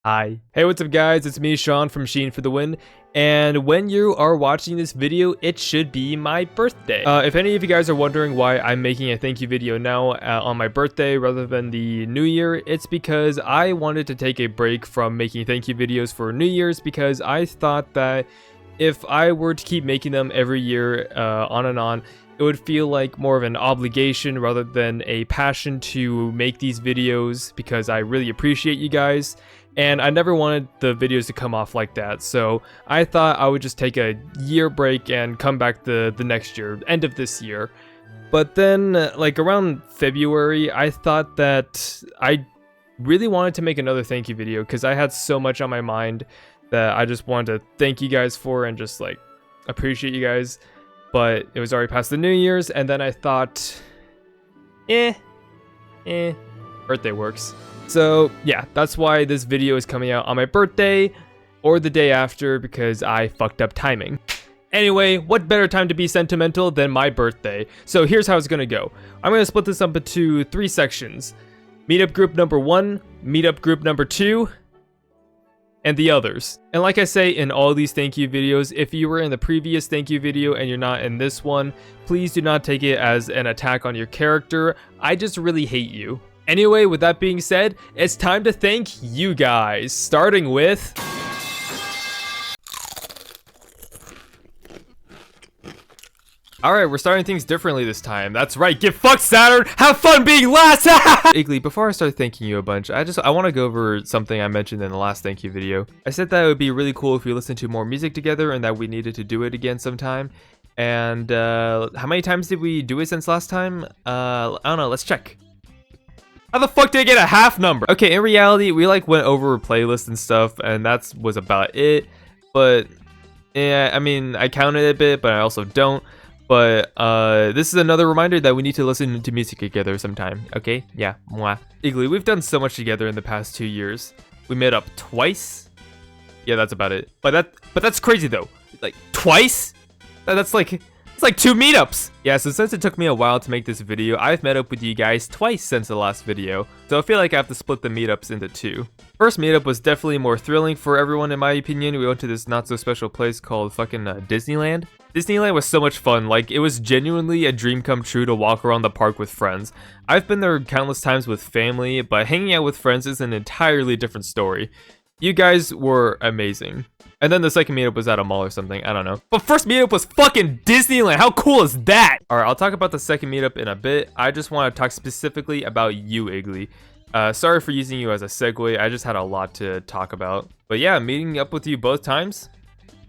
Hi. Hey, what's up guys? It's me, Sean from Sheen for the Win. And when you are watching this video, it should be my birthday. If any of you guys are wondering why I'm making a thank you video now on my birthday rather than the New Year, it's because I wanted to take a break from making thank you videos for New Year's because I thought that if I were to keep making them every year on and on, it would feel like more of an obligation rather than a passion to make these videos because I really appreciate you guys. And I never wanted the videos to come off like that, so I thought I would just take a year break and come back the next year, end of this year. But then, like around February, I thought that I really wanted to make another thank you video because I had so much on my mind that I just wanted to thank you guys for and just like appreciate you guys. But it was already past the New Year's, and then I thought, birthday works. So yeah, that's why this video is coming out on my birthday or the day after because I fucked up timing. Anyway, what better time to be sentimental than my birthday? So here's how it's gonna go. I'm gonna split this up into 3 sections. Meetup group number 1, meetup group number 2, and the others. And like I say in all these thank you videos, if you were in the previous thank you video and you're not in this one, please do not take it as an attack on your character. I just really hate you. Anyway, with that being said, it's time to thank you guys, starting with... Alright, we're starting things differently this time. That's right, get fucked, Saturn! Have fun being last! Iggly, before I start thanking you a bunch, I want to go over something I mentioned in the last thank you video. I said that it would be really cool if we listened to more music together and that we needed to do it again sometime. And, how many times did we do it since last time? I don't know, let's check. How the fuck did I get a half number? Okay, in reality, we like went over playlists and stuff, and that was about it. But yeah, I mean, I counted a bit, but I also don't. But this is another reminder that we need to listen to music together sometime. Okay, yeah, mwah. Iggly, we've done so much together in the past 2 years. We met up twice. Yeah, that's about it. But that's crazy though. Like twice? That's like. It's like 2 meetups! Yeah, so since it took me a while to make this video, I've met up with you guys twice since the last video, so I feel like I have to split the meetups into 2. First meetup was definitely more thrilling for everyone in my opinion. We went to this not so special place called fucking Disneyland. Disneyland was so much fun, like it was genuinely a dream come true to walk around the park with friends. I've been there countless times with family, but hanging out with friends is an entirely different story. You guys were amazing. And then the second meetup was at a mall or something, I don't know. But first meetup was fucking Disneyland, how cool is that? Alright, I'll talk about the second meetup in a bit. I just want to talk specifically about you, Iggly. Sorry for using you as a segue, I just had a lot to talk about. But yeah, meeting up with you both times,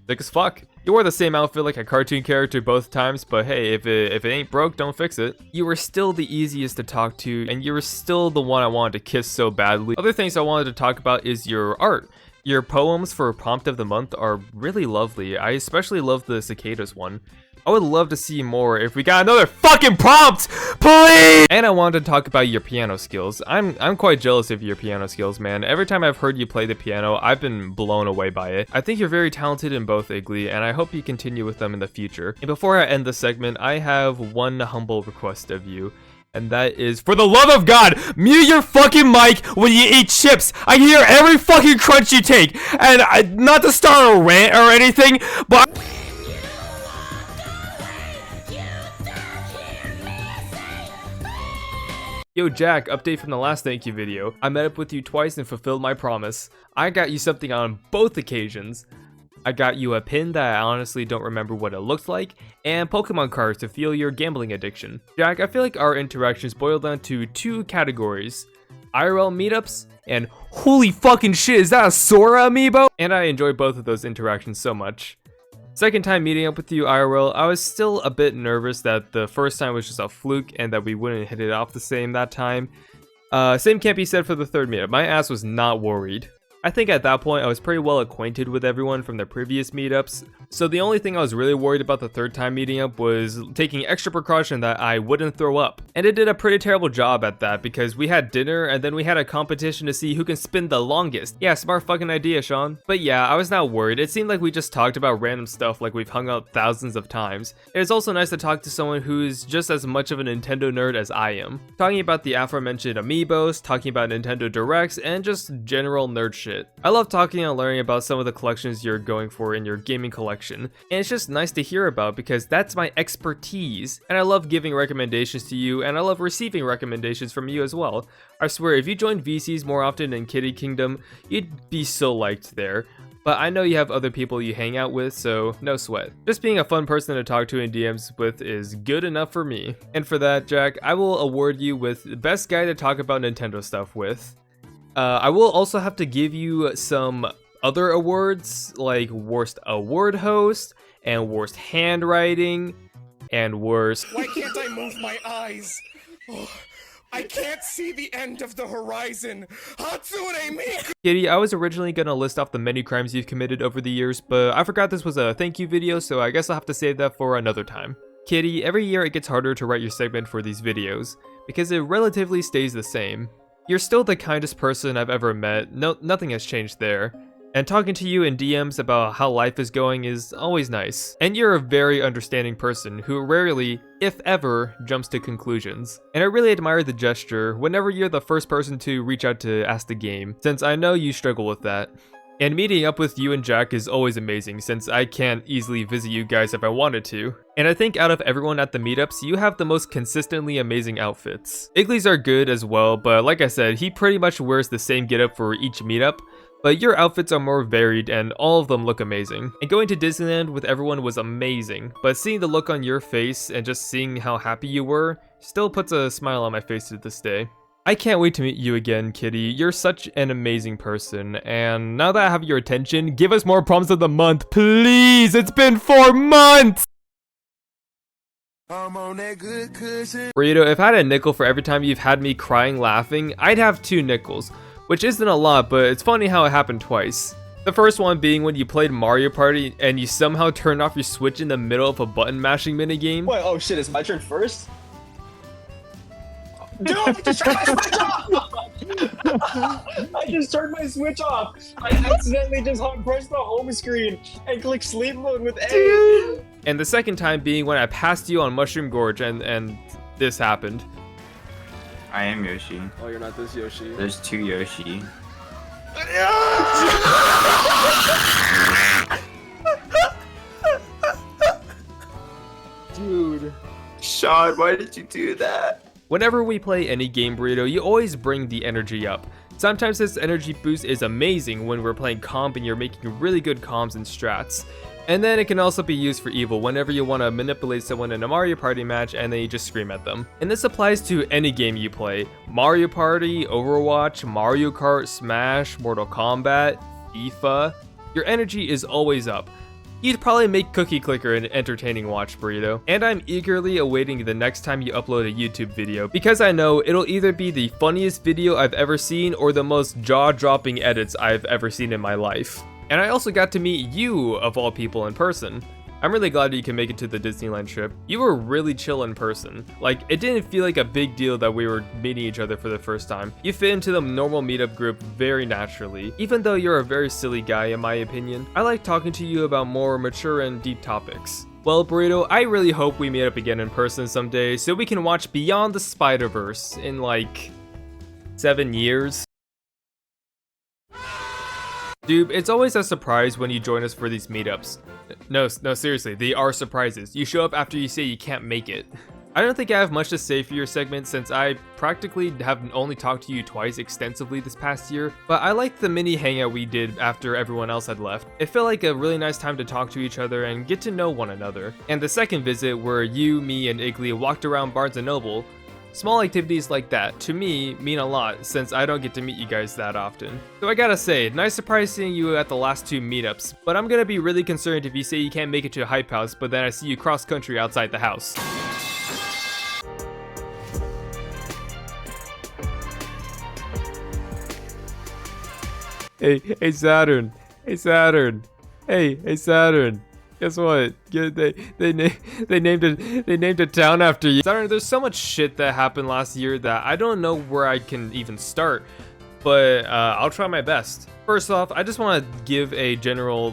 sick as fuck. You wore the same outfit like a cartoon character both times, but hey, if it ain't broke, don't fix it. You were still the easiest to talk to, and you were still the one I wanted to kiss so badly. Other things I wanted to talk about is your art. Your poems for Prompt of the Month are really lovely. I especially love the cicadas one. I would love to see more if we got another fucking prompt, please! And I wanted to talk about your piano skills. I'm quite jealous of your piano skills, man. Every time I've heard you play the piano, I've been blown away by it. I think you're very talented in both, Iggly, and I hope you continue with them in the future. And before I end the segment, I have one humble request of you. And that is, for the love of God, mute your fucking mic when you eat chips. I hear every fucking crunch you take. And not to start a rant or anything, but... Yo Jack, update from the last thank you video. I met up with you twice and fulfilled my promise. I got you something on both occasions. I got you a pin that I honestly don't remember what it looked like, and Pokemon cards to fuel your gambling addiction. Jack, I feel like our interactions boil down to 2 categories. IRL meetups, and holy fucking shit, is that a Sora amiibo? And I enjoy both of those interactions so much. Second time meeting up with you IRL, I was still a bit nervous that the first time was just a fluke and that we wouldn't hit it off the same that time. Same can't be said for the third meetup. My ass was not worried. I think at that point I was pretty well acquainted with everyone from the previous meetups, so the only thing I was really worried about the third time meeting up was taking extra precaution that I wouldn't throw up. And it did a pretty terrible job at that because we had dinner and then we had a competition to see who can spin the longest. Yeah, smart fucking idea, Sean. But yeah, I was not worried. It seemed like we just talked about random stuff like we've hung out thousands of times. It is also nice to talk to someone who's just as much of a Nintendo nerd as I am. Talking about the aforementioned amiibos, talking about Nintendo Directs, and just general nerd shit. shit. I love talking and learning about some of the collections you're going for in your gaming collection, and it's just nice to hear about because that's my expertise, and I love giving recommendations to you, and I love receiving recommendations from you as well. I swear, if you joined VCs more often in Kitty Kingdom, you'd be so liked there. But I know you have other people you hang out with, so no sweat. Just being a fun person to talk to in DMs with is good enough for me. And for that, Jack, I will award you with the best guy to talk about Nintendo stuff with. I will also have to give you some other awards, like worst award host, and worst handwriting, and worst... Why can't I move my eyes? Oh, I can't see the end of the horizon. Hatsune Miku! Kitty, I was originally gonna list off the many crimes you've committed over the years, but I forgot this was a thank you video, so I guess I'll have to save that for another time. Kitty, every year it gets harder to write your segment for these videos, because it relatively stays the same. You're still the kindest person I've ever met, nothing has changed there. And talking to you in DMs about how life is going is always nice. And you're a very understanding person who rarely, if ever, jumps to conclusions. And I really admire the gesture whenever you're the first person to reach out to ask the game, since I know you struggle with that. And meeting up with you and Jack is always amazing since I can't easily visit you guys if I wanted to. And I think out of everyone at the meetups, you have the most consistently amazing outfits. Igly's are good as well, but like I said, he pretty much wears the same getup for each meetup. But your outfits are more varied and all of them look amazing. And going to Disneyland with everyone was amazing, but seeing the look on your face and just seeing how happy you were still puts a smile on my face to this day. I can't wait to meet you again, Kitty. You're such an amazing person, and now that I have your attention, give us more prompts of the month, please! It's been 4 months! I'm on that good cushion. Burrito, if I had a nickel for every time you've had me crying laughing, I'd have 2 nickels. Which isn't a lot, but it's funny how it happened twice. The first one being when you played Mario Party and you somehow turned off your Switch in the middle of a button mashing minigame. Wait, oh shit, it's my turn first? Dude, I just turned my Switch off! I just turned my Switch off! I accidentally just pressed the home screen and clicked sleep mode with A! And the second time being when I passed you on Mushroom Gorge and this happened. I am Yoshi. Oh, you're not this Yoshi. There's 2 Yoshi. Dude. Sean, why did you do that? Whenever we play any game, Burrito, you always bring the energy up. Sometimes this energy boost is amazing when we're playing comp and you're making really good comms and strats. And then it can also be used for evil whenever you want to manipulate someone in a Mario Party match and then you just scream at them. And this applies to any game you play. Mario Party, Overwatch, Mario Kart, Smash, Mortal Kombat, FIFA. Your energy is always up. You'd probably make Cookie Clicker an entertaining watch, Burrito. And I'm eagerly awaiting the next time you upload a YouTube video, because I know it'll either be the funniest video I've ever seen or the most jaw-dropping edits I've ever seen in my life. And I also got to meet you, of all people, in person. I'm really glad you can make it to the Disneyland trip. You were really chill in person. Like, it didn't feel like a big deal that we were meeting each other for the first time. You fit into the normal meetup group very naturally, even though you're a very silly guy in my opinion. I like talking to you about more mature and deep topics. Well, Burrito, I really hope we meet up again in person someday so we can watch Beyond the Spider-Verse in like 7 years. Dude, it's always a surprise when you join us for these meetups. No, seriously, they are surprises. You show up after you say you can't make it. I don't think I have much to say for your segment since I practically have only talked to you twice extensively this past year, but I liked the mini hangout we did after everyone else had left. It felt like a really nice time to talk to each other and get to know one another. And the second visit where you, me, and Igly walked around Barnes & Noble, small activities like that, to me, mean a lot since I don't get to meet you guys that often. So I gotta say, nice surprise seeing you at the last 2 meetups, but I'm gonna be really concerned if you say you can't make it to a hype house, but then I see you cross country outside the house. Hey Saturn. Hey Saturn. Hey Saturn. Guess what? They named a town after you. Saturn, there's so much shit that happened last year that I don't know where I can even start, but I'll try my best. First off, I just want to give a general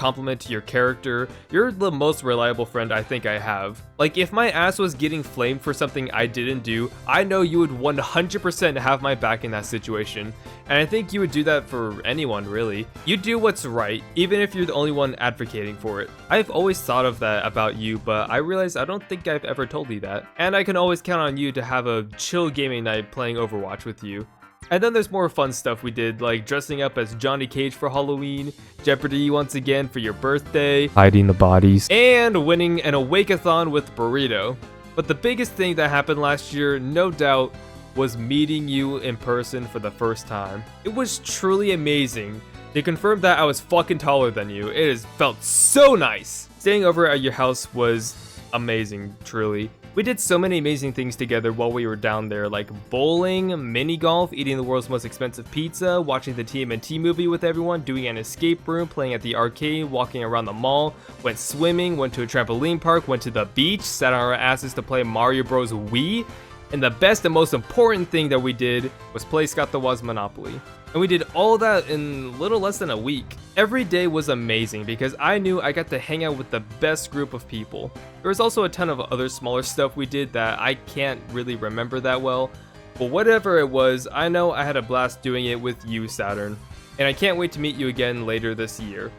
compliment to your character. You're the most reliable friend I think I have. Like, if my ass was getting flamed for something I didn't do, I know you would 100% have my back in that situation. And I think you would do that for anyone, really. You do what's right, even if you're the only one advocating for it. I've always thought of that about you, but I realize I don't think I've ever told you that. And I can always count on you to have a chill gaming night playing Overwatch with you. And then there's more fun stuff we did, like dressing up as Johnny Cage for Halloween, Jeopardy once again for your birthday, hiding the bodies, and winning an Awake-a-thon with Burrito. But the biggest thing that happened last year, no doubt, was meeting you in person for the first time. It was truly amazing. They confirmed that I was fucking taller than you. It has felt so nice. Staying over at your house was amazing, truly. We did so many amazing things together while we were down there, like bowling, mini golf, eating the world's most expensive pizza, watching the TMNT movie with everyone, doing an escape room, playing at the arcade, walking around the mall, went swimming, went to a trampoline park, went to the beach, sat on our asses to play Mario Bros. Wii, and the best and most important thing that we did was play Scott the Woz Monopoly. And we did all that in little less than a week. Every day was amazing because I knew I got to hang out with the best group of people. There was also a ton of other smaller stuff we did that I can't really remember that well, but whatever it was, I know I had a blast doing it with you, Saturn. And I can't wait to meet you again later this year.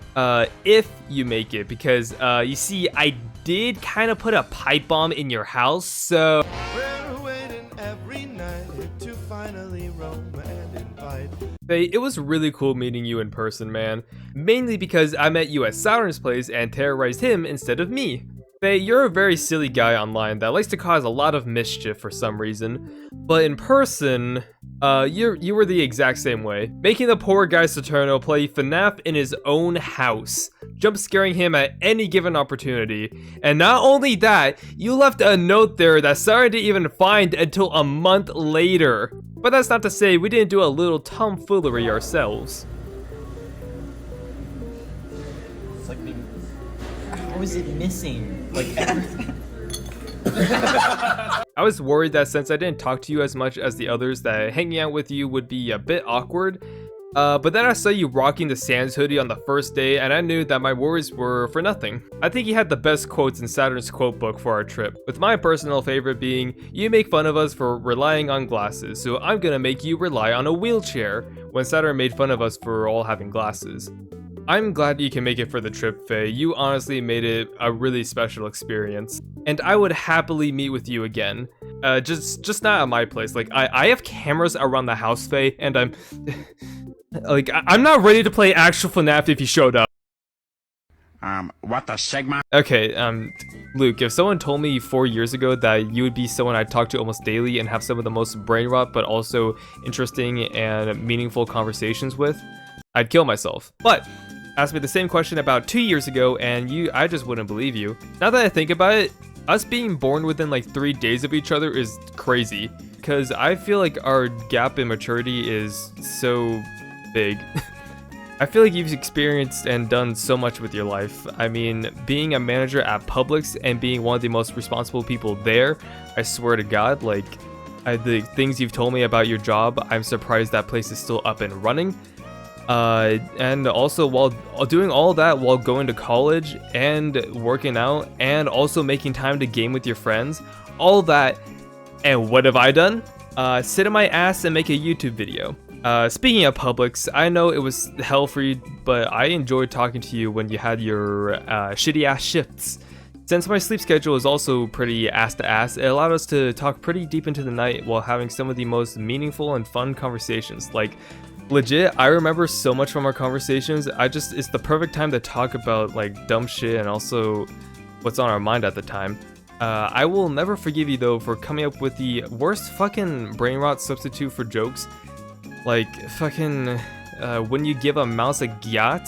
If you make it, because you see, I did kind of put a pipe bomb in your house, so... We're waiting every night to finally roam and invite. It was really cool meeting you in person, man. Mainly because I met you at Saturn's place and terrorized him instead of me. Faye, you're a very silly guy online that likes to cause a lot of mischief for some reason. But in person, you were the exact same way. Making the poor guy Saturno play FNAF in his own house, jump scaring him at any given opportunity. And not only that, you left a note there that Saturn didn't even find until a month later. But that's not to say we didn't do a little tomfoolery ourselves. It's like being... How is it missing? Like everything. I was worried that since I didn't talk to you as much as the others, that hanging out with you would be a bit awkward. But then I saw you rocking the Sans hoodie on the first day, and I knew that my worries were for nothing. I think you had the best quotes in Saturn's quote book for our trip, with my personal favorite being, "You make fun of us for relying on glasses, so I'm gonna make you rely on a wheelchair," when Saturn made fun of us for all having glasses. I'm glad you can make it for the trip, Faye. You honestly made it a really special experience. And I would happily meet with you again. Just not at my place. Like, I have cameras around the house, Faye, and I'm... like, I'm not ready to play actual FNAF if you showed up. What the Sigma? Okay, Luke, if someone told me 4 years ago that you would be someone I'd talk to almost daily and have some of the most brain rot but also interesting and meaningful conversations with, I'd kill myself. But ask me the same question about 2 years ago and I just wouldn't believe you. Now that I think about it, us being born within like 3 days of each other is crazy, because I feel like our gap in maturity is so big. I feel like you've experienced and done so much with your life. I mean, being a manager at Publix and being one of the most responsible people there, I swear to God, like, the things you've told me about your job, I'm surprised that place is still up and running. And also while doing all that while going to college and working out and also making time to game with your friends, all that, and what have I done? Sit on my ass and make a YouTube video. Speaking of Publix, I know it was hell for you, but I enjoyed talking to you when you had your shitty ass shifts. Since my sleep schedule is also pretty ass to ass, it allowed us to talk pretty deep into the night while having some of the most meaningful and fun conversations. Like, legit, I remember so much from our conversations. It's the perfect time to talk about like dumb shit and also what's on our mind at the time. I will never forgive you though for coming up with the worst fucking brain rot substitute for jokes. Like fucking when you give a mouse a gyat,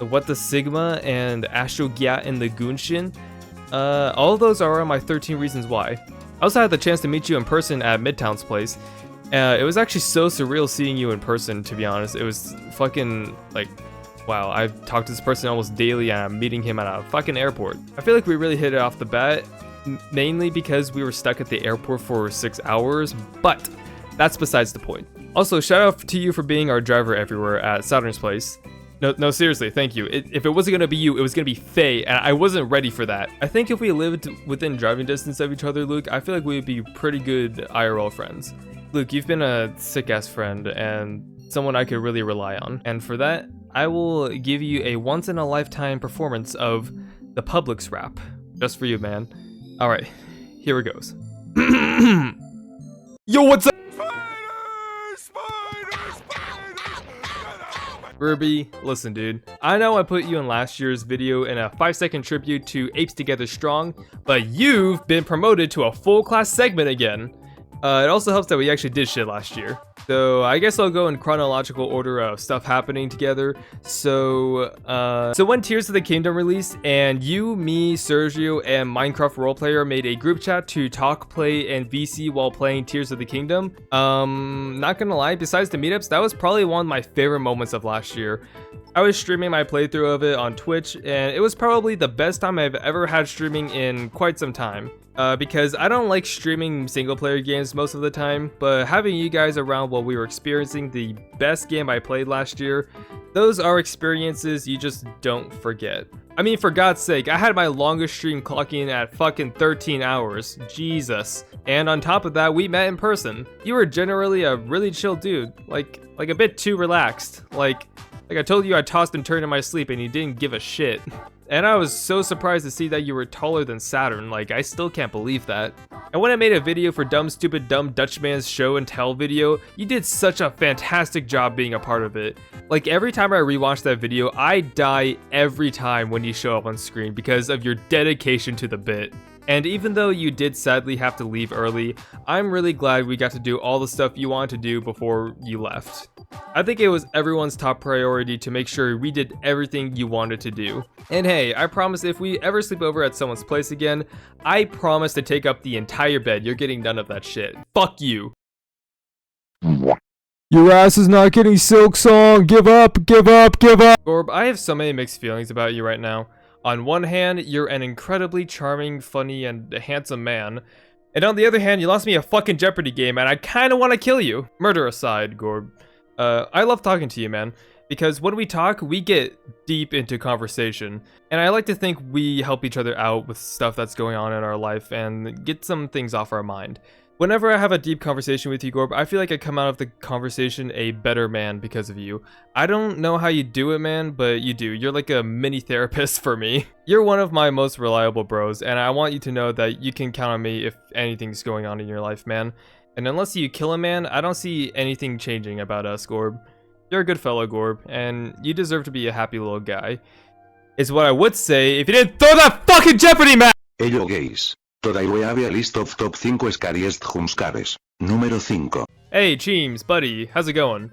what the Sigma and Astro Gyat and the Gunshin. All of those are on my 13 reasons why. I also had the chance to meet you in person at Midtown's place. It was actually so surreal seeing you in person, to be honest. It was fucking, like, wow, I talk to this person almost daily and I'm meeting him at a fucking airport. I feel like we really hit it off the bat, mainly because we were stuck at the airport for 6 hours, but that's besides the point. Also, shout out to you for being our driver everywhere at Saturn's place. No, seriously, thank you. If it wasn't gonna be you, it was gonna be Faye, and I wasn't ready for that. I think if we lived within driving distance of each other, Luke, I feel like we'd be pretty good IRL friends. Luke, you've been a sick-ass friend, and someone I could really rely on. And for that, I will give you a once-in-a-lifetime performance of the Publix rap. Just for you, man. Alright, here it goes. Yo, what's up? Ruby, listen dude, I know I put you in last year's video in a 5-second tribute to Apes Together Strong, but you've been promoted to a full class segment again. It also helps that we actually did shit last year. So I guess I'll go in chronological order of stuff happening together. So when Tears of the Kingdom released, and you, me, Sergio, and Minecraft Roleplayer made a group chat to talk, play, and VC while playing Tears of the Kingdom. Not gonna lie, besides the meetups, that was probably one of my favorite moments of last year. I was streaming my playthrough of it on Twitch, and it was probably the best time I've ever had streaming in quite some time. Because I don't like streaming single player games most of the time, but having you guys around while we were experiencing the best game I played last year, those are experiences you just don't forget. I mean, for God's sake, I had my longest stream clocking in at fucking 13 hours. Jesus. And on top of that, we met in person. You were generally a really chill dude, like a bit too relaxed. Like I told you I tossed and turned in my sleep and you didn't give a shit. And I was so surprised to see that you were taller than Saturn, like I still can't believe that. And when I made a video for Dumb Stupid Dumb Dutchman's show and tell video, you did such a fantastic job being a part of it. Like every time I rewatch that video, I die every time when you show up on screen because of your dedication to the bit. And even though you did sadly have to leave early, I'm really glad we got to do all the stuff you wanted to do before you left. I think it was everyone's top priority to make sure we did everything you wanted to do. And hey, I promise if we ever sleep over at someone's place again, I promise to take up the entire bed. You're getting none of that shit. Fuck you. Your ass is not getting Silk Song. Give up, give up, give up. Gorb, I have so many mixed feelings about you right now. On one hand, you're an incredibly charming, funny, and handsome man. And on the other hand, you lost me a fucking Jeopardy game and I kinda wanna kill you. Murder aside, Gorb. I love talking to you, man. Because when we talk, we get deep into conversation. And I like to think we help each other out with stuff that's going on in our life and get some things off our mind. Whenever I have a deep conversation with you, Gorb, I feel like I come out of the conversation a better man because of you. I don't know how you do it, man, but you do. You're like a mini therapist for me. You're one of my most reliable bros, and I want you to know that you can count on me if anything's going on in your life, man. And unless you kill a man, I don't see anything changing about us, Gorb. You're a good fellow, Gorb, and you deserve to be a happy little guy. Is what I would say if you didn't throw that fucking Jeopardy map! Hello guys. Today we have a list of top 5 scariest jumpscares. Número 5. Hey, Cheems, buddy, how's it going?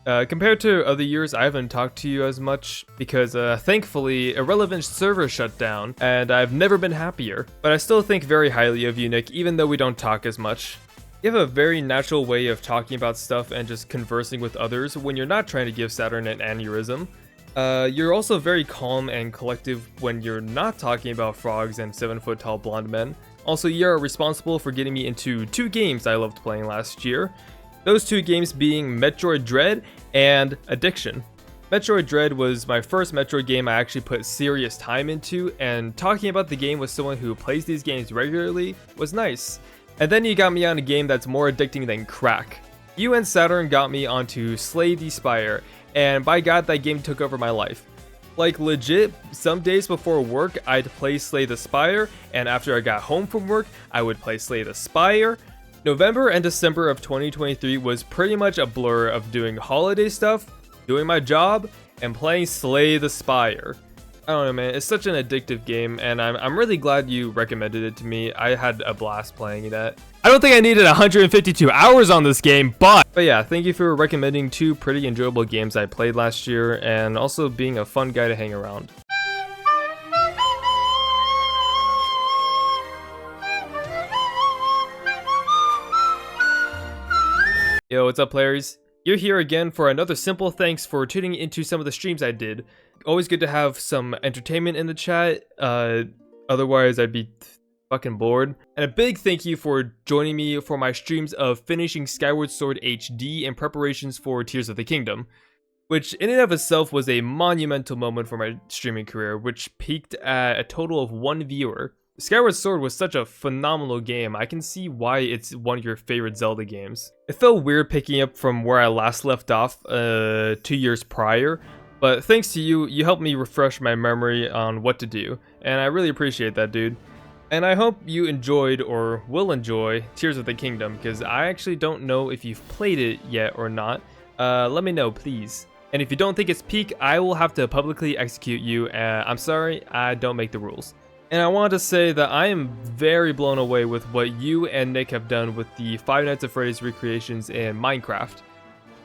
Compared to other years, I haven't talked to you as much because, thankfully, Irrelevant server shut down, and I've never been happier. But I still think very highly of you, Nick, even though we don't talk as much. You have a very natural way of talking about stuff and just conversing with others when you're not trying to give Saturn an aneurysm. You're also very calm and collective when you're not talking about frogs and 7-foot-tall blonde men. Also, you're responsible for getting me into 2 games I loved playing last year. Those 2 games being Metroid Dread and Addiction. Metroid Dread was my first Metroid game I actually put serious time into, and talking about the game with someone who plays these games regularly was nice. And then you got me on a game that's more addicting than crack. You and Saturn got me onto Slay the Spire, and by God, that game took over my life. Like legit, some days before work, I'd play Slay the Spire, and after I got home from work, I would play Slay the Spire. November and December of 2023 was pretty much a blur of doing holiday stuff, doing my job, and playing Slay the Spire. I don't know, man, it's such an addictive game, and I'm really glad you recommended it to me. I had a blast playing that. I don't think I needed 152 hours on this game, but yeah, thank you for recommending 2 pretty enjoyable games I played last year, and also being a fun guy to hang around. Yo, what's up, Plaries? You're here again for another simple thanks for tuning into some of the streams I did. Always good to have some entertainment in the chat, otherwise I'd be fucking bored. And a big thank you for joining me for my streams of finishing Skyward Sword HD and preparations for Tears of the Kingdom. which in and of itself was a monumental moment for my streaming career, which peaked at a total of 1 viewer. Skyward Sword was such a phenomenal game. I can see why it's one of your favorite Zelda games. It felt weird picking up from where I last left off 2 years prior, but thanks to you, you helped me refresh my memory on what to do, and I really appreciate that, dude. And I hope you enjoyed or will enjoy Tears of the Kingdom, because I actually don't know if you've played it yet or not. Let me know, please. And if you don't think it's peak, I will have to publicly execute you. I'm sorry, I don't make the rules. And I wanted to say that I am very blown away with what you and Nick have done with the Five Nights at Freddy's recreations in Minecraft.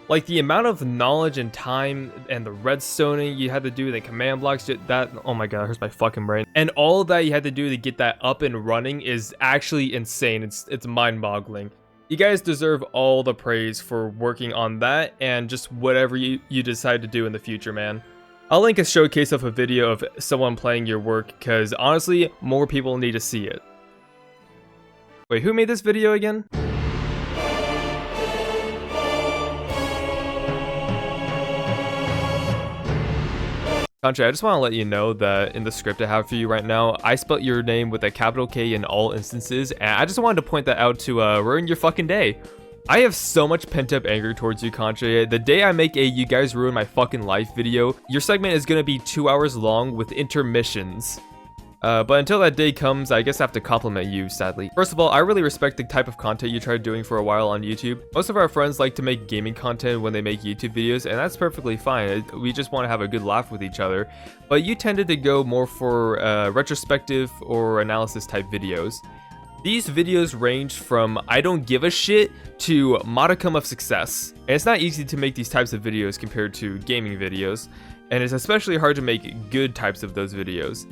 Like, the amount of knowledge and time and the redstoning you had to do, the command blocks, that, oh my god, it hurts my fucking brain. And all of that you had to do to get that up and running is actually insane. It's mind-boggling. You guys deserve all the praise for working on that and just whatever you decide to do in the future, man. I'll link a showcase of a video of someone playing your work, because honestly, more people need to see it. Wait, who made this video again? Kantje, I just want to let you know that in the script I have for you right now, I spelled your name with a capital K in all instances, and I just wanted to point that out to ruin your fucking day. I have so much pent-up anger towards you, Kantje. The day I make a "you guys ruin my fucking life" video, your segment is gonna be 2 hours long with intermissions. But until that day comes, I guess I have to compliment you, sadly. First of all, I really respect the type of content you tried doing for a while on YouTube. Most of our friends like to make gaming content when they make YouTube videos, and that's perfectly fine. We just want to have a good laugh with each other. But you tended to go more for retrospective or analysis type videos. These videos range from I don't give a shit to modicum of success. And it's not easy to make these types of videos compared to gaming videos, and it's especially hard to make good types of those videos.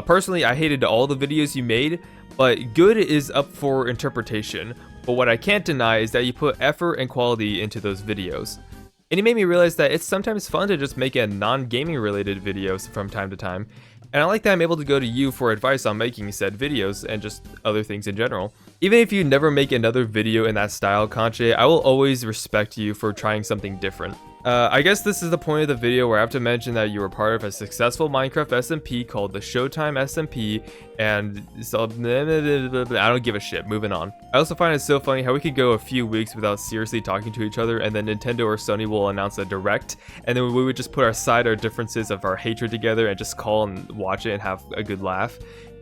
Personally, I hated all the videos you made, but good is up for interpretation. But what I can't deny is that you put effort and quality into those videos. And it made me realize that it's sometimes fun to just make a non-gaming related videos from time to time. And I like that I'm able to go to you for advice on making said videos and just other things in general. Even if you never make another video in that style, Kantje, I will always respect you for trying something different. I guess this is the point of the video where I have to mention that you were part of a successful Minecraft SMP called the Showtime SMP, and so I don't give a shit. Moving on. I also find it so funny how we could go a few weeks without seriously talking to each other, and then Nintendo or Sony will announce a direct, and then we would just put aside our differences of our hatred together and just call and watch it and have a good laugh.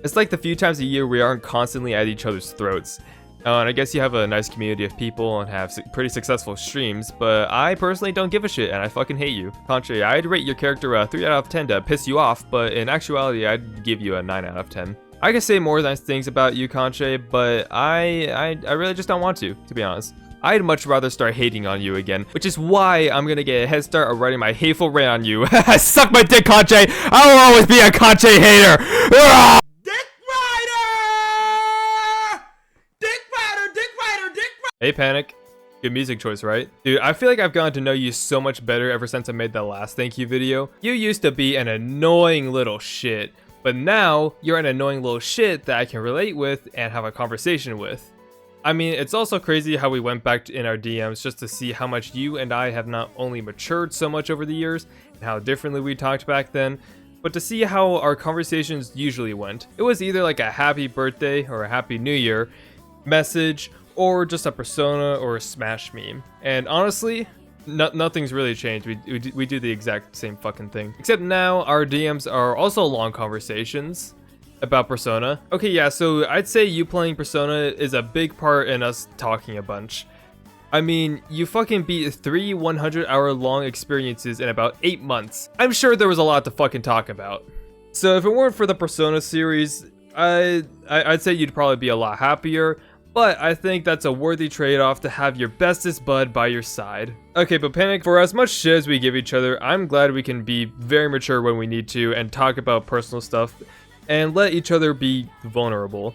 It's like the few times a year we aren't constantly at each other's throats. And I guess you have a nice community of people and have pretty successful streams, but I personally don't give a shit and I fucking hate you. Kantje, I'd rate your character a 3 out of 10 to piss you off, but in actuality, I'd give you a 9 out of 10. I can say more nice things about you, Kantje, but I really just don't want to be honest. I'd much rather start hating on you again, which is why I'm gonna get a head start of writing my hateful rant on you. Suck my dick, Kantje! I will always be a Kantje hater! Ah! Hey Panic, good music choice, right? Dude, I feel like I've gotten to know you so much better ever since I made that last thank you video. You used to be an annoying little shit, but now you're an annoying little shit that I can relate with and have a conversation with. I mean, it's also crazy how we went back in our DMs just to see how much you and I have not only matured so much over the years and how differently we talked back then, but to see how our conversations usually went. It was either like a happy birthday or a happy new year message, or just a Persona or a Smash meme. And honestly, nothing's really changed. We do the exact same fucking thing. Except now, our DMs are also long conversations about Persona. Okay, yeah, so I'd say you playing Persona is a big part in us talking a bunch. I mean, you fucking beat 3 100-hour long experiences in about 8 months. I'm sure there was a lot to fucking talk about. So if it weren't for the Persona series, I'd say you'd probably be a lot happier. But I think that's a worthy trade-off to have your bestest bud by your side. Okay, but Panic, for as much shit as we give each other, I'm glad we can be very mature when we need to and talk about personal stuff and let each other be vulnerable.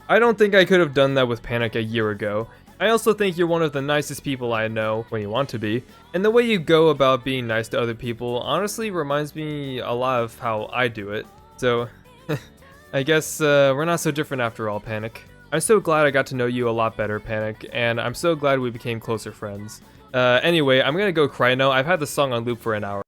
I don't think I could have done that with Panic a year ago. I also think you're one of the nicest people I know, when you want to be, and the way you go about being nice to other people honestly reminds me a lot of how I do it. So, I guess we're not so different after all, Panic. I'm so glad I got to know you a lot better, Panic, and I'm so glad we became closer friends. Anyway, I'm gonna go cry now. I've had the song on loop for an hour.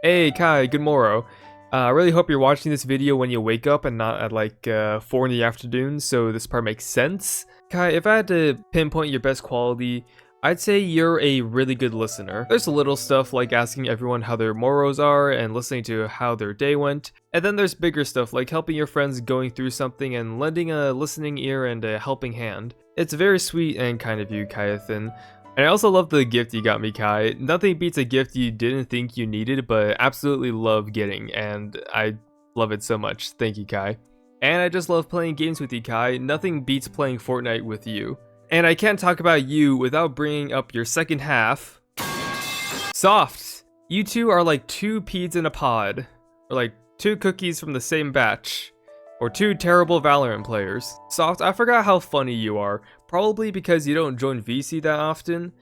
Hey Kai, good morrow. I really hope you're watching this video when you wake up and not at like 4 in the afternoon, so this part makes sense. Kai, if I had to pinpoint your best quality, I'd say you're a really good listener. There's little stuff like asking everyone how their morrows are and listening to how their day went. And then there's bigger stuff like helping your friends going through something and lending a listening ear and a helping hand. It's very sweet and kind of you, Kaiathan. And I also love the gift you got me, Kai. Nothing beats a gift you didn't think you needed, but absolutely love getting, and I love it so much. Thank you, Kai. And I just love playing games with you, Kai. Nothing beats playing Fortnite with you. And I can't talk about you without bringing up your second half. Soft! You two are like 2 peas in a pod. Or like 2 cookies from the same batch. Or 2 terrible Valorant players. Soft, I forgot how funny you are. Probably because you don't join VC that often.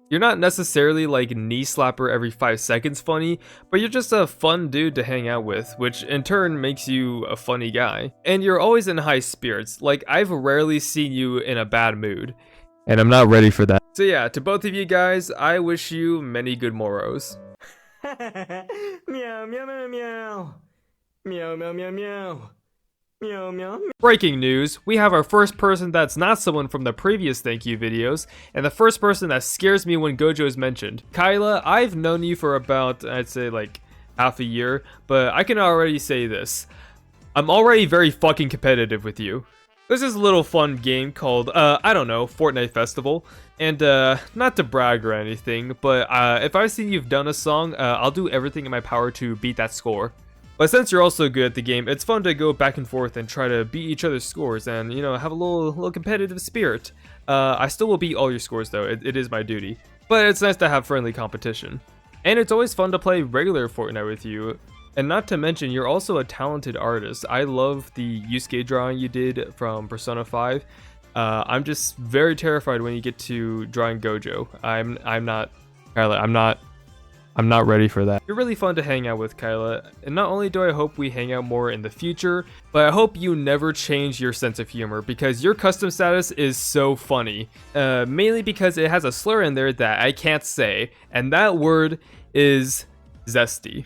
You're not necessarily like knee slapper every 5 seconds funny, but you're just a fun dude to hang out with, which in turn makes you a funny guy. And you're always in high spirits, like I've rarely seen you in a bad mood. And I'm not ready for that. So yeah, to both of you guys, I wish you many good morrows. Meow, meow, meow, meow. Meow, meow, meow, meow. Meow, meow. Breaking news, we have our first person that's not someone from the previous thank you videos, and the first person that scares me when Gojo is mentioned. Kyla, I've known you for about, I'd say like half a year, but I can already say this. I'm already very fucking competitive with you. There's this little fun game called, I don't know, Fortnite Festival, and not to brag or anything, but if I've seen you've done a song, I'll do everything in my power to beat that score. But since you're also good at the game, it's fun to go back and forth and try to beat each other's scores and, you know, have a little competitive spirit. I still will beat all your scores though, it is my duty. But it's nice to have friendly competition. And it's always fun to play regular Fortnite with you. And not to mention, you're also a talented artist. I love the Yusuke drawing you did from Persona 5. I'm just very terrified when you get to drawing Gojo. I'm not ready for that. You're really fun to hang out with, Kyla, and not only do I hope we hang out more in the future, but I hope you never change your sense of humor, because your custom status is so funny. Mainly because it has a slur in there that I can't say, and that word is zesty.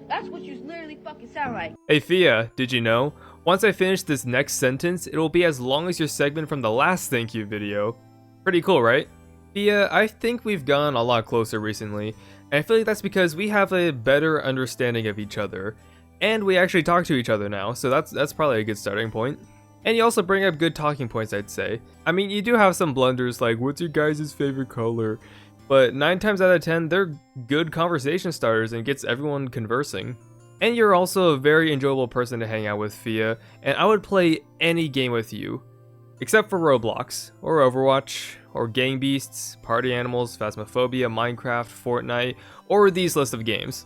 That's what you literally fucking sound like. Hey Fia, did you know? Once I finish this next sentence, it will be as long as your segment from the last thank you video. Pretty cool, right? Fia, I think we've gone a lot closer recently, and I feel like that's because we have a better understanding of each other, and we actually talk to each other now, so that's probably a good starting point. And you also bring up good talking points, I'd say. I mean, you do have some blunders like, what's your guys' favorite color? But 9 times out of 10, they're good conversation starters and gets everyone conversing. And you're also a very enjoyable person to hang out with, Fia, and I would play any game with you. Except for Roblox, or Overwatch, or Gang Beasts, Party Animals, Phasmophobia, Minecraft, Fortnite, or these list of games.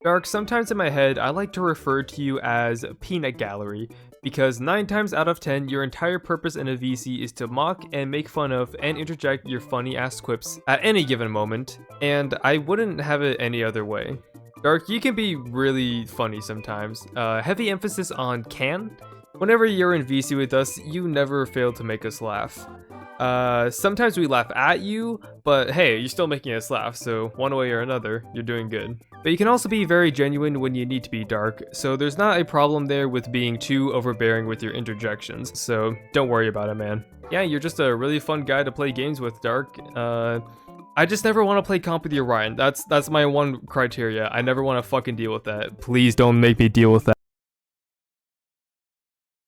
Dark, sometimes in my head, I like to refer to you as Peanut Gallery, because 9 times out of 10, your entire purpose in a VC is to mock and make fun of and interject your funny ass quips at any given moment, and I wouldn't have it any other way. Dark, you can be really funny sometimes. Heavy emphasis on can. Whenever you're in VC with us, you never fail to make us laugh. Sometimes we laugh at you, but hey, you're still making us laugh, so one way or another, you're doing good. But you can also be very genuine when you need to be, Dark, so there's not a problem there with being too overbearing with your interjections, so don't worry about it, man. Yeah, you're just a really fun guy to play games with, Dark. I just never want to play comp with you, Ryan. That's my one criteria. I never want to fucking deal with that. Please don't make me deal with that.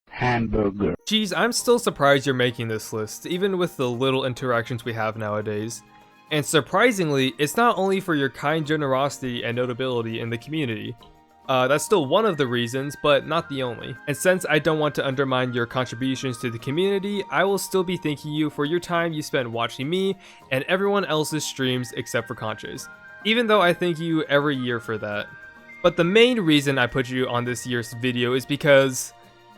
Hamburger. Geez, I'm still surprised you're making this list, even with the little interactions we have nowadays. And surprisingly, it's not only for your kind generosity and notability in the community. That's still one of the reasons, but not the only. And since I don't want to undermine your contributions to the community, I will still be thanking you for your time you spent watching me and everyone else's streams except for Kantje's. Even though I thank you every year for that. But the main reason I put you on this year's video is because...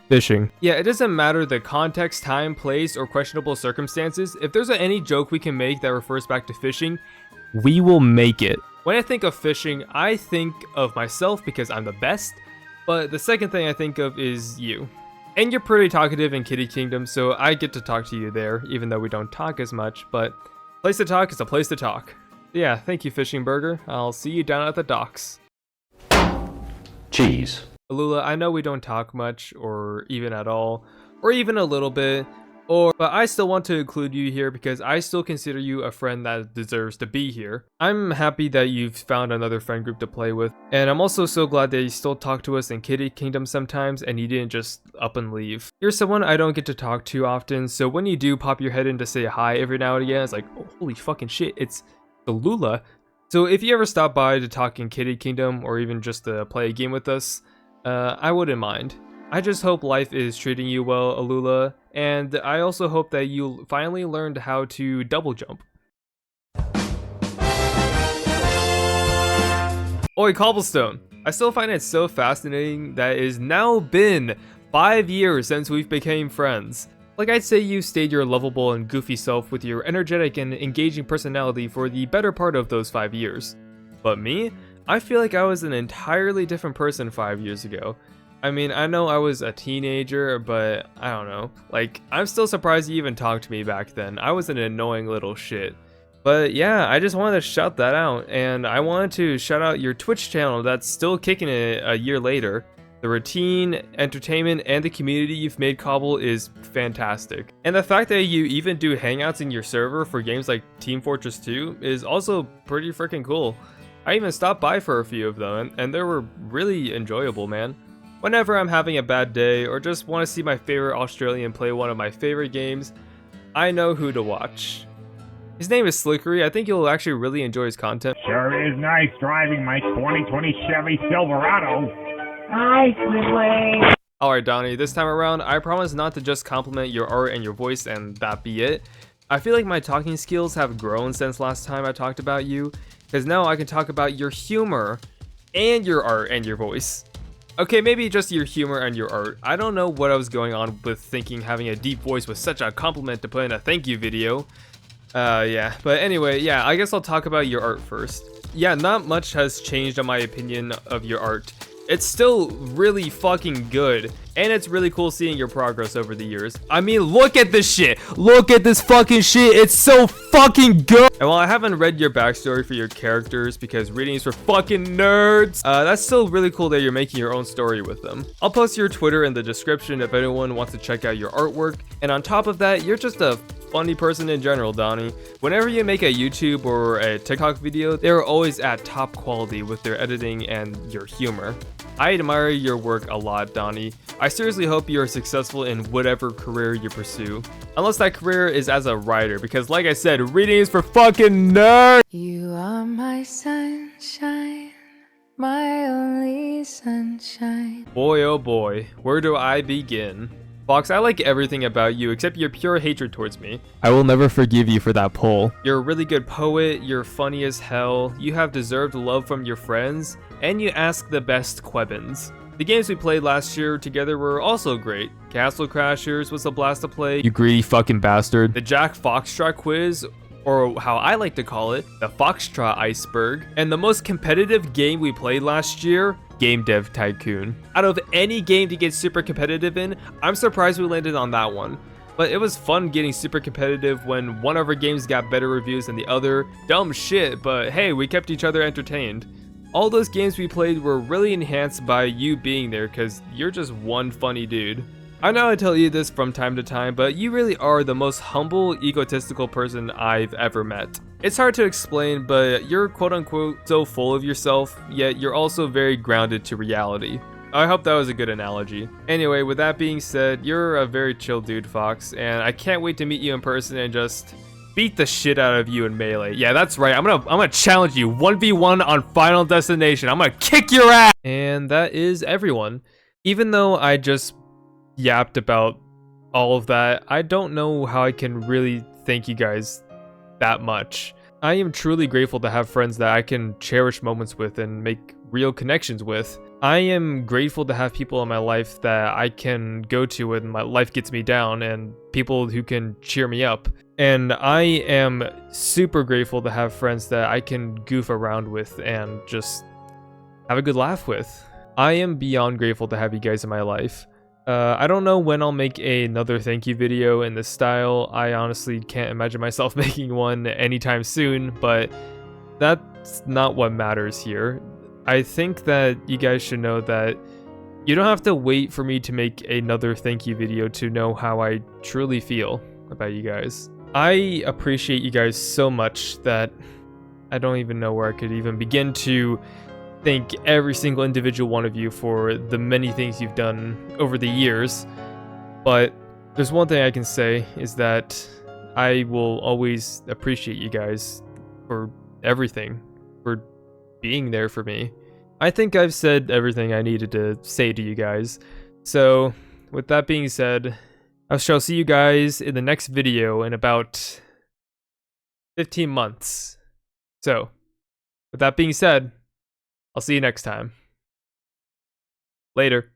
fishing. Yeah, it doesn't matter the context, time, place, or questionable circumstances. If there's any joke we can make that refers back to fishing, we will make it. When I think of fishing, I think of myself because I'm the best, But the second thing I think of is you. And you're pretty talkative in Kitty Kingdom, so I get to talk to you there, even though we don't talk as much, but place to talk is a place to talk. Yeah, thank you, Fishing Burger. I'll see you down at the docks. Cheese. Alula, I know we don't talk much, or even at all, or even a little bit, but I still want to include you here because I still consider you a friend that deserves to be here. I'm happy that you've found another friend group to play with, and I'm also so glad that you still talk to us in Kitty Kingdom sometimes and you didn't just up and leave. You're someone I don't get to talk to often, so when you do pop your head in to say hi every now and again, it's like, oh, holy fucking shit, it's Alula. So if you ever stop by to talk in Kitty Kingdom or even just to play a game with us, I wouldn't mind. I just hope life is treating you well, Alula, and I also hope that you finally learned how to double jump. Oi, Cobblestone! I still find it so fascinating that it has now been 5 years since we've became friends. Like, I'd say you stayed your lovable and goofy self with your energetic and engaging personality for the better part of those 5 years. But me? I feel like I was an entirely different person 5 years ago. I mean, I know I was a teenager, but I don't know. Like, I'm still surprised you even talked to me back then. I was an annoying little shit. But yeah, I just wanted to shout that out, and I wanted to shout out your Twitch channel that's still kicking it a year later. The routine, entertainment, and the community you've made, Cobble, is fantastic. And the fact that you even do hangouts in your server for games like Team Fortress 2 is also pretty freaking cool. I even stopped by for a few of them, and they were really enjoyable, man. Whenever I'm having a bad day, or just want to see my favorite Australian play one of my favorite games, I know who to watch. His name is Slickery. I think you'll actually really enjoy his content. Sure is nice driving my 2020 Chevy Silverado. Alright, Donnie, this time around, I promise not to just compliment your art and your voice and that be it. I feel like my talking skills have grown since last time I talked about you, because now I can talk about your humor and your art and your voice. Okay, maybe just your humor and your art. I don't know what I was going on with thinking having a deep voice was such a compliment to put in a thank you video. Yeah, but anyway, yeah, I guess I'll talk about your art first. Yeah, not much has changed on my opinion of your art. It's still really fucking good, and it's really cool seeing your progress over the years. I mean, look at this shit! Look at this fucking shit! It's so fucking good! And while I haven't read your backstory for your characters, because reading is for fucking nerds, that's still really cool that you're making your own story with them. I'll post your Twitter in the description if anyone wants to check out your artwork, and on top of that, you're just a funny person in general, Donnie. Whenever you make a YouTube or a TikTok video, they're always at top quality with their editing and your humor. I admire your work a lot, Donnie. I seriously hope you are successful in whatever career you pursue. Unless that career is as a writer, because like I said, reading is for fucking nerds! You are my sunshine, my only sunshine. Boy oh boy, where do I begin? Fox, I like everything about you except your pure hatred towards me. I will never forgive you for that poll. You're a really good poet, you're funny as hell, you have deserved love from your friends, and you ask the best questions. The games we played last year together were also great. Castle Crashers was a blast to play, you greedy fucking bastard. The Jack Foxtrot quiz, or how I like to call it, the Foxtrot Iceberg. And the most competitive game we played last year, Game Dev Tycoon. Out of any game to get super competitive in, I'm surprised we landed on that one. But it was fun getting super competitive when one of our games got better reviews than the other. Dumb shit, but hey, we kept each other entertained. All those games we played were really enhanced by you being there, cause you're just one funny dude. I know I tell you this from time to time, but you really are the most humble, egotistical person I've ever met. It's hard to explain, but you're quote-unquote so full of yourself, yet you're also very grounded to reality. I hope that was a good analogy. Anyway, with that being said, you're a very chill dude, Fox, and I can't wait to meet you in person and just beat the shit out of you in Melee. Yeah, that's right. I'm gonna challenge you 1v1 on Final Destination. I'm gonna kick your ass! And that is everyone. Even though I just yapped about all of that, I don't know how I can really thank you guys that much. I am truly grateful to have friends that I can cherish moments with and make real connections with. I am grateful to have people in my life that I can go to when my life gets me down and people who can cheer me up. And I am super grateful to have friends that I can goof around with and just have a good laugh with. I am beyond grateful to have you guys in my life. I don't know when I'll make another thank you video in this style. I honestly can't imagine myself making one anytime soon, but that's not what matters here. I think that you guys should know that you don't have to wait for me to make another thank you video to know how I truly feel about you guys. I appreciate you guys so much that I don't even know where I could even begin to thank every single individual one of you for the many things you've done over the years. But there's one thing I can say is that I will always appreciate you guys for everything, for being there for me. I think I've said everything I needed to say to you guys. So with that being said, I shall see you guys in the next video in about 15 months. So with that being said, I'll see you next time. Later.